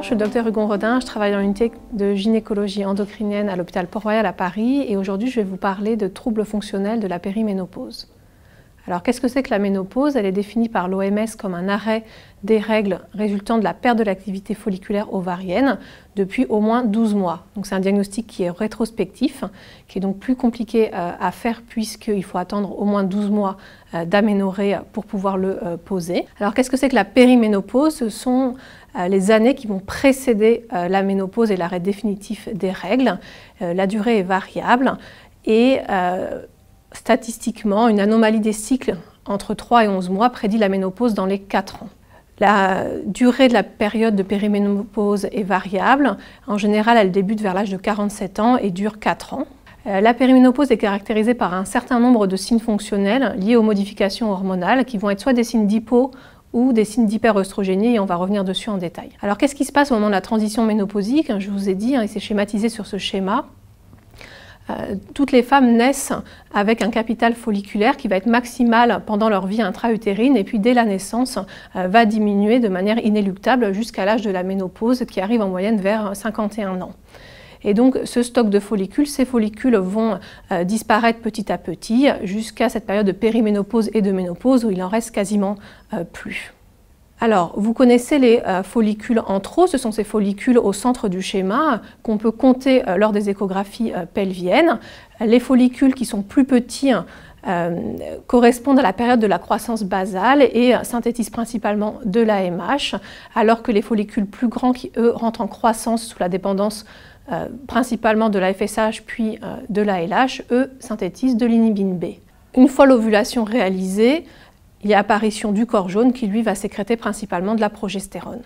je suis le Dr Hugon Rodin, je travaille dans l'unité de gynécologie endocrinienne à l'hôpital Port-Royal à Paris et aujourd'hui je vais vous parler de troubles fonctionnels de la périménopause. Alors qu'est-ce que c'est que la ménopause? Elle est définie par l'OMS comme un arrêt des règles résultant de la perte de l'activité folliculaire ovarienne depuis au moins 12 mois. Donc c'est un diagnostic qui est rétrospectif, qui est donc plus compliqué à faire puisqu'il faut attendre au moins 12 mois d'aménorrhée pour pouvoir le poser. Alors qu'est-ce que c'est que la périménopause? Ce sont les années qui vont précéder la ménopause et l'arrêt définitif des règles. La durée est variable et statistiquement, une anomalie des cycles entre 3 et 11 mois prédit la ménopause dans les 4 ans. La durée de la période de périménopause est variable. En général, elle débute vers l'âge de 47 ans et dure 4 ans. La périménopause est caractérisée par un certain nombre de signes fonctionnels liés aux modifications hormonales qui vont être soit des signes d'hypo ou des signes d'hyperœstrogénie et on va revenir dessus en détail. Alors qu'est-ce qui se passe au moment de la transition ménopausique? Je vous ai dit, et c'est schématisé sur ce schéma. Toutes les femmes naissent avec un capital folliculaire qui va être maximal pendant leur vie intra-utérine et puis dès la naissance va diminuer de manière inéluctable jusqu'à l'âge de la ménopause qui arrive en moyenne vers 51 ans. Et donc ce stock de follicules, ces follicules vont disparaître petit à petit jusqu'à cette période de périménopause et de ménopause où il en reste quasiment plus. Alors, vous connaissez les follicules anthro, ce sont ces follicules au centre du schéma qu'on peut compter lors des échographies pelviennes. Les follicules qui sont plus petits correspondent à la période de la croissance basale et synthétisent principalement de l'AMH, alors que les follicules plus grands qui, eux, rentrent en croissance sous la dépendance principalement de la FSH puis de la LH, eux, synthétisent de l'inhibine B. Une fois l'ovulation réalisée, il y a apparition du corps jaune qui, lui, va sécréter principalement de la progestérone.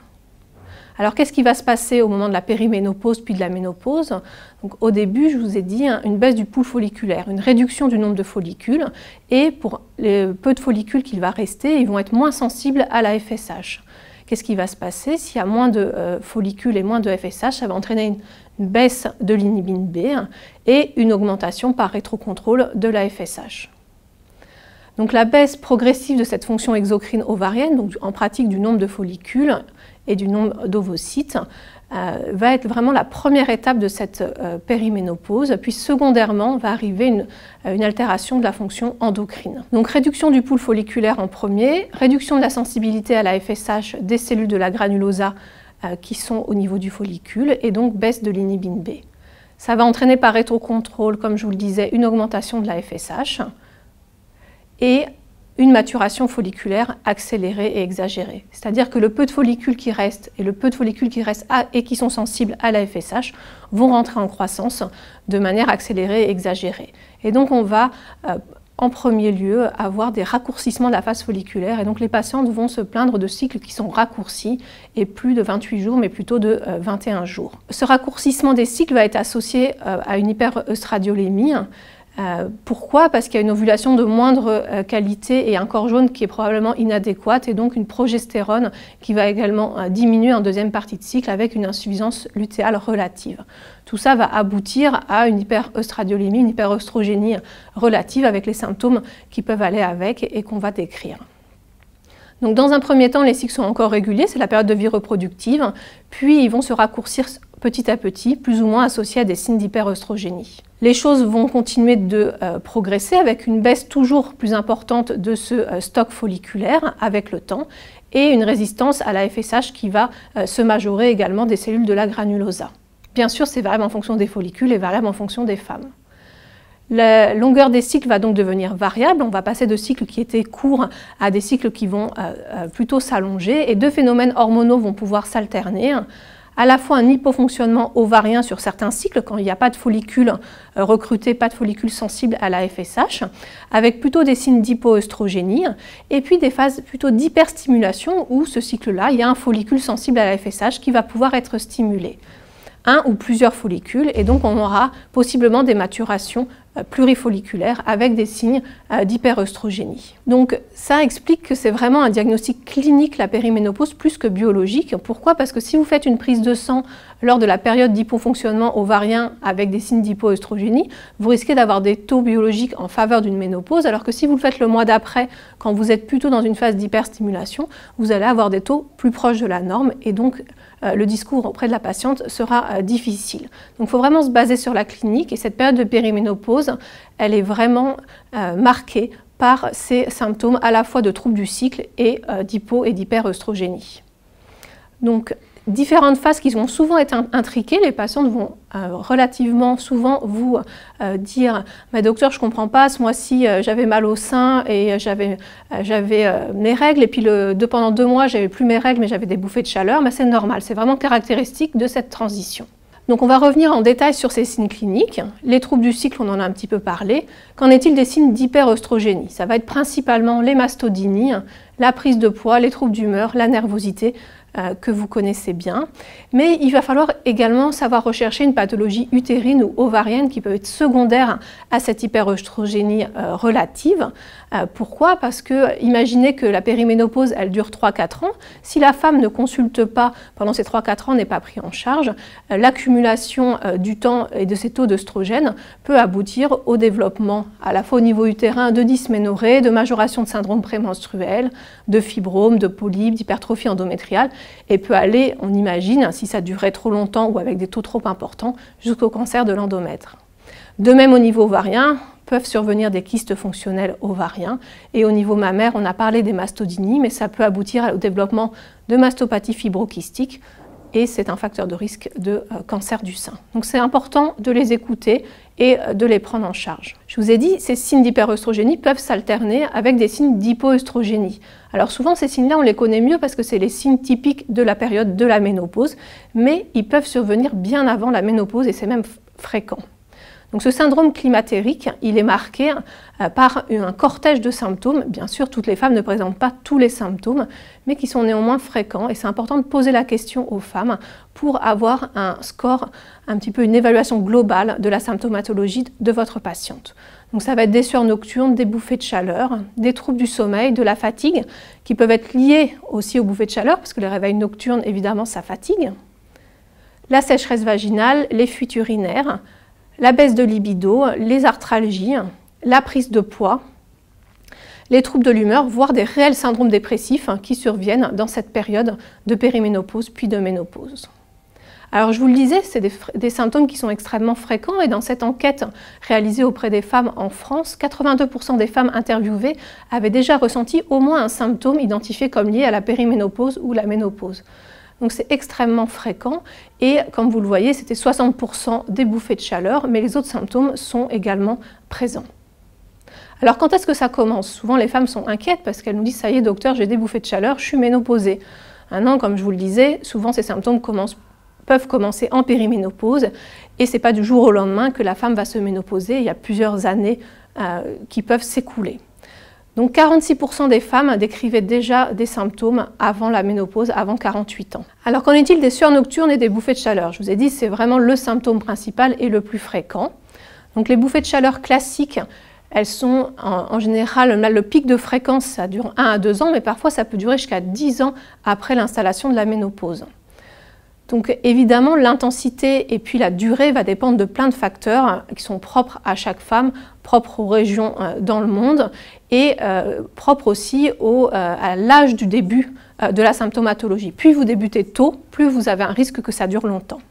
Alors, qu'est-ce qui va se passer au moment de la périménopause puis de la ménopause? Donc, au début, je vous ai dit une baisse du pool folliculaire, une réduction du nombre de follicules, et pour les peu de follicules qu'il va rester, ils vont être moins sensibles à la FSH. Qu'est-ce qui va se passer? S'il y a moins de follicules et moins de FSH, ça va entraîner une baisse de l'inhibine B et une augmentation par rétrocontrôle de la FSH. Donc la baisse progressive de cette fonction exocrine ovarienne, donc en pratique du nombre de follicules et du nombre d'ovocytes, va être vraiment la première étape de cette périménopause, puis secondairement va arriver une altération de la fonction endocrine. Donc réduction du pool folliculaire en premier, réduction de la sensibilité à la FSH des cellules de la granulosa qui sont au niveau du follicule et donc baisse de l'inhibine B. Ça va entraîner par rétrocontrôle, comme je vous le disais, une augmentation de la FSH et une maturation folliculaire accélérée et exagérée. C'est-à-dire que le peu de follicules qui restent et le peu de follicules qui restent et qui sont sensibles à la FSH vont rentrer en croissance de manière accélérée et exagérée. Et donc on va en premier lieu avoir des raccourcissements de la phase folliculaire et donc les patientes vont se plaindre de cycles qui sont raccourcis et plus de 28 jours mais plutôt de 21 jours. Ce raccourcissement des cycles va être associé à une hyperœstradiolémie. Pourquoi? Parce qu'il y a une ovulation de moindre qualité et un corps jaune qui est probablement inadéquate et donc une progestérone qui va également diminuer en deuxième partie de cycle avec une insuffisance lutéale relative. Tout ça va aboutir à une hyperœstradiolémie, une hyperœstrogénie relative avec les symptômes qui peuvent aller avec et qu'on va décrire. Donc dans un premier temps, les cycles sont encore réguliers, c'est la période de vie reproductive, puis ils vont se raccourcir petit à petit, plus ou moins associés à des signes d'hyperœstrogénie. Les choses vont continuer de progresser avec une baisse toujours plus importante de ce stock folliculaire avec le temps et une résistance à la FSH qui va se majorer également des cellules de la granulosa. Bien sûr, c'est variable en fonction des follicules et variable en fonction des femmes. La longueur des cycles va donc devenir variable, on va passer de cycles qui étaient courts à des cycles qui vont plutôt s'allonger et deux phénomènes hormonaux vont pouvoir s'alterner. À la fois un hypofonctionnement ovarien sur certains cycles, quand il n'y a pas de follicules recrutés, pas de follicules sensibles à la FSH, avec plutôt des signes d'hypoœstrogénie, et puis des phases plutôt d'hyperstimulation où ce cycle-là, il y a un follicule sensible à la FSH qui va pouvoir être stimulé. Un ou plusieurs follicules et donc on aura possiblement des maturations plurifolliculaire avec des signes d'hyperœstrogénie. Donc ça explique que c'est vraiment un diagnostic clinique, la périménopause, plus que biologique. Pourquoi? Parce que si vous faites une prise de sang lors de la période d'hypofonctionnement ovarien avec des signes d'hypoœstrogénie, vous risquez d'avoir des taux biologiques en faveur d'une ménopause, alors que si vous le faites le mois d'après, quand vous êtes plutôt dans une phase d'hyperstimulation, vous allez avoir des taux plus proches de la norme et donc le discours auprès de la patiente sera difficile. Donc il faut vraiment se baser sur la clinique et cette période de périménopause, elle est vraiment marquée par ces symptômes à la fois de troubles du cycle et d'hypo et d'hyperœstrogénie. Donc différentes phases qui vont souvent être intriquées, les patientes vont relativement souvent vous dire « Mais docteur, je ne comprends pas, ce mois-ci j'avais mal au sein et j'avais mes règles et puis pendant 2 mois j'avais plus mes règles mais j'avais des bouffées de chaleur », mais c'est normal, c'est vraiment caractéristique de cette transition. Donc on va revenir en détail sur ces signes cliniques. Les troubles du cycle, on en a un petit peu parlé. Qu'en est-il des signes d'hyperœstrogénie? Ça va être principalement les mastodinies, la prise de poids, les troubles d'humeur, la nervosité, que vous connaissez bien. Mais il va falloir également savoir rechercher une pathologie utérine ou ovarienne qui peut être secondaire à cette hyperœstrogénie relative. Pourquoi? Parce que imaginez que la périménopause, elle dure 3-4 ans. Si la femme ne consulte pas pendant ces 3-4 ans, n'est pas pris en charge, l'accumulation du temps et de ces taux d'œstrogène peut aboutir au développement à la fois au niveau utérin de dysménorrhée, de majoration de syndrome prémenstruel, de fibromes, de polypes, d'hypertrophie endométriale et peut aller, on imagine, si ça durait trop longtemps ou avec des taux trop importants, jusqu'au cancer de l'endomètre. De même au niveau ovarien, peuvent survenir des kystes fonctionnels ovariens et au niveau mammaire, on a parlé des mastodinies, mais ça peut aboutir au développement de mastopathie fibrokystique et c'est un facteur de risque de cancer du sein. Donc c'est important de les écouter et de les prendre en charge. Je vous ai dit, ces signes d'hyperœstrogénie peuvent s'alterner avec des signes d'hypoœstrogénie. Alors souvent ces signes-là, on les connaît mieux parce que c'est les signes typiques de la période de la ménopause, mais ils peuvent survenir bien avant la ménopause et c'est même fréquent. Donc ce syndrome climatérique, il est marqué par un cortège de symptômes. Bien sûr, toutes les femmes ne présentent pas tous les symptômes, mais qui sont néanmoins fréquents. Et c'est important de poser la question aux femmes pour avoir un score, un petit peu une évaluation globale de la symptomatologie de votre patiente. Donc ça va être des sueurs nocturnes, des bouffées de chaleur, des troubles du sommeil, de la fatigue, qui peuvent être liés aussi aux bouffées de chaleur, parce que les réveils nocturnes, évidemment, ça fatigue. La sécheresse vaginale, les fuites urinaires, la baisse de libido, les arthralgies, la prise de poids, les troubles de l'humeur, voire des réels syndromes dépressifs qui surviennent dans cette période de périménopause puis de ménopause. Alors je vous le disais, c'est des symptômes qui sont extrêmement fréquents et dans cette enquête réalisée auprès des femmes en France, 82% des femmes interviewées avaient déjà ressenti au moins un symptôme identifié comme lié à la périménopause ou la ménopause. Donc c'est extrêmement fréquent et comme vous le voyez, c'était 60% des bouffées de chaleur, mais les autres symptômes sont également présents. Alors quand est-ce que ça commence? Souvent les femmes sont inquiètes parce qu'elles nous disent « ça y est docteur, j'ai des bouffées de chaleur, je suis ménopausée ». Maintenant, comme je vous le disais, souvent ces symptômes peuvent commencer en périménopause et ce n'est pas du jour au lendemain que la femme va se ménopauser, il y a plusieurs années qui peuvent s'écouler. Donc 46% des femmes décrivaient déjà des symptômes avant la ménopause, avant 48 ans. Alors qu'en est-il des sueurs nocturnes et des bouffées de chaleur? Je vous ai dit, c'est vraiment le symptôme principal et le plus fréquent. Donc les bouffées de chaleur classiques, elles sont en général, le pic de fréquence, ça dure 1 à 2 ans, mais parfois ça peut durer jusqu'à 10 ans après l'installation de la ménopause. Donc évidemment, l'intensité et puis la durée va dépendre de plein de facteurs qui sont propres à chaque femme, propres aux régions dans le monde et propres aussi à l'âge du début de la symptomatologie. Plus vous débutez tôt, plus vous avez un risque que ça dure longtemps.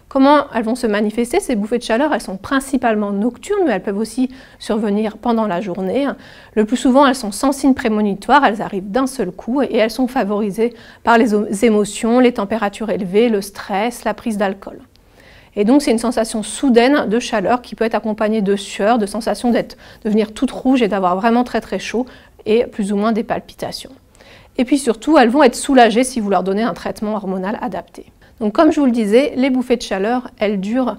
Comment elles vont se manifester? Ces bouffées de chaleur, elles sont principalement nocturnes, mais elles peuvent aussi survenir pendant la journée. Le plus souvent, elles sont sans signe prémonitoire, elles arrivent d'un seul coup et elles sont favorisées par les émotions, les températures élevées, le stress, la prise d'alcool. Et donc, c'est une sensation soudaine de chaleur qui peut être accompagnée de sueur, de sensation de devenir toute rouge et d'avoir vraiment très très chaud et plus ou moins des palpitations. Et puis surtout, elles vont être soulagées si vous leur donnez un traitement hormonal adapté. Donc comme je vous le disais, les bouffées de chaleur, elles durent,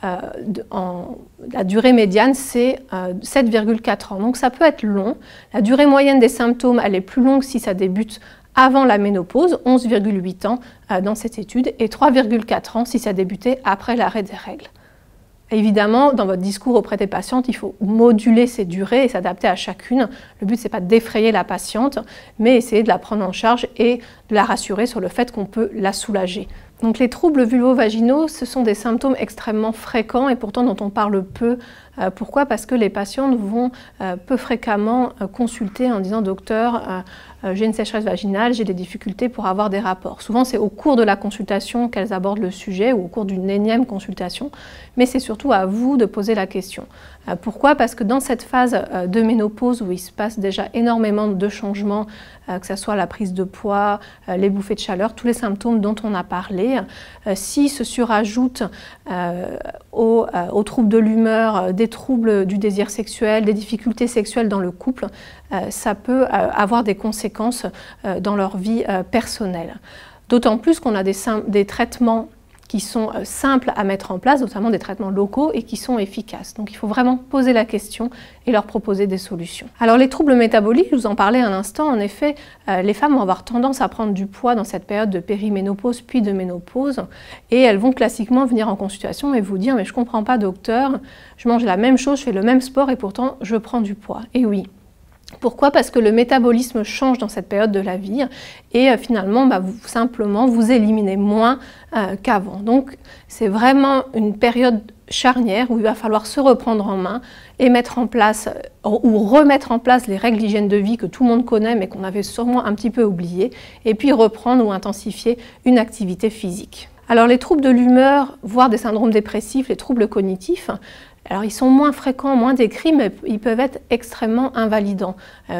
la durée médiane c'est 7,4 ans. Donc ça peut être long. La durée moyenne des symptômes, elle est plus longue si ça débute avant la ménopause, 11,8 ans dans cette étude, et 3,4 ans si ça débutait après l'arrêt des règles. Évidemment, dans votre discours auprès des patientes, il faut moduler ces durées et s'adapter à chacune. Le but, ce n'est pas d'effrayer la patiente, mais essayer de la prendre en charge et de la rassurer sur le fait qu'on peut la soulager. Donc les troubles vulvo-vaginaux, ce sont des symptômes extrêmement fréquents et pourtant dont on parle peu. Pourquoi? Parce que les patientes vont peu fréquemment consulter en disant « Docteur, j'ai une sécheresse vaginale, j'ai des difficultés pour avoir des rapports ». Souvent, c'est au cours de la consultation qu'elles abordent le sujet ou au cours d'une énième consultation, mais c'est surtout à vous de poser la question. Pourquoi? Parce que dans cette phase de ménopause où il se passe déjà énormément de changements, que ce soit la prise de poids, les bouffées de chaleur, tous les symptômes dont on a parlé, si se surajoutent aux troubles de l'humeur, des troubles du désir sexuel, des difficultés sexuelles dans le couple, ça peut avoir des conséquences dans leur vie personnelle. D'autant plus qu'on a des traitements qui sont simples à mettre en place, notamment des traitements locaux et qui sont efficaces. Donc il faut vraiment poser la question et leur proposer des solutions. Alors les troubles métaboliques, je vous en parlais un instant, en effet, les femmes vont avoir tendance à prendre du poids dans cette période de périménopause puis de ménopause et elles vont classiquement venir en consultation et vous dire « mais je ne comprends pas docteur, je mange la même chose, je fais le même sport et pourtant je prends du poids ». Et oui. Pourquoi? Parce que le métabolisme change dans cette période de la vie et finalement, simplement, vous éliminez moins qu'avant. Donc, c'est vraiment une période charnière où il va falloir se reprendre en main et mettre en place ou remettre en place les règles d'hygiène de vie que tout le monde connaît mais qu'on avait sûrement un petit peu oubliées et puis reprendre ou intensifier une activité physique. Alors les troubles de l'humeur, voire des syndromes dépressifs, les troubles cognitifs, alors ils sont moins fréquents, moins décrits, mais ils peuvent être extrêmement invalidants.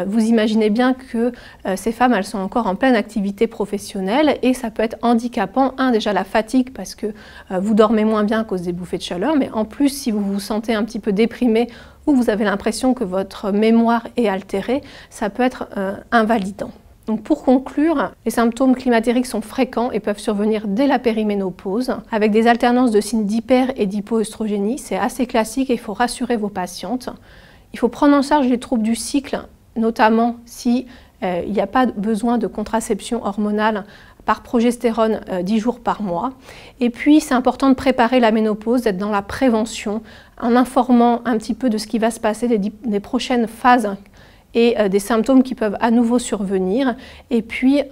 Vous imaginez bien que ces femmes, elles sont encore en pleine activité professionnelle et ça peut être handicapant. Déjà la fatigue parce que vous dormez moins bien à cause des bouffées de chaleur, mais en plus si vous vous sentez un petit peu déprimé ou vous avez l'impression que votre mémoire est altérée, ça peut être invalidant. Donc pour conclure, les symptômes climatériques sont fréquents et peuvent survenir dès la périménopause, avec des alternances de signes d'hyper et d'hypoœstrogénie. C'est assez classique et il faut rassurer vos patientes. Il faut prendre en charge les troubles du cycle, notamment si il n'y a pas besoin de contraception hormonale par progestérone 10 jours par mois. Et puis c'est important de préparer la ménopause, d'être dans la prévention, en informant un petit peu de ce qui va se passer des prochaines phases et des symptômes qui peuvent à nouveau survenir, et puis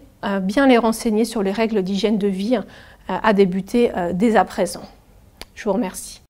bien les renseigner sur les règles d'hygiène de vie à débuter dès à présent. Je vous remercie.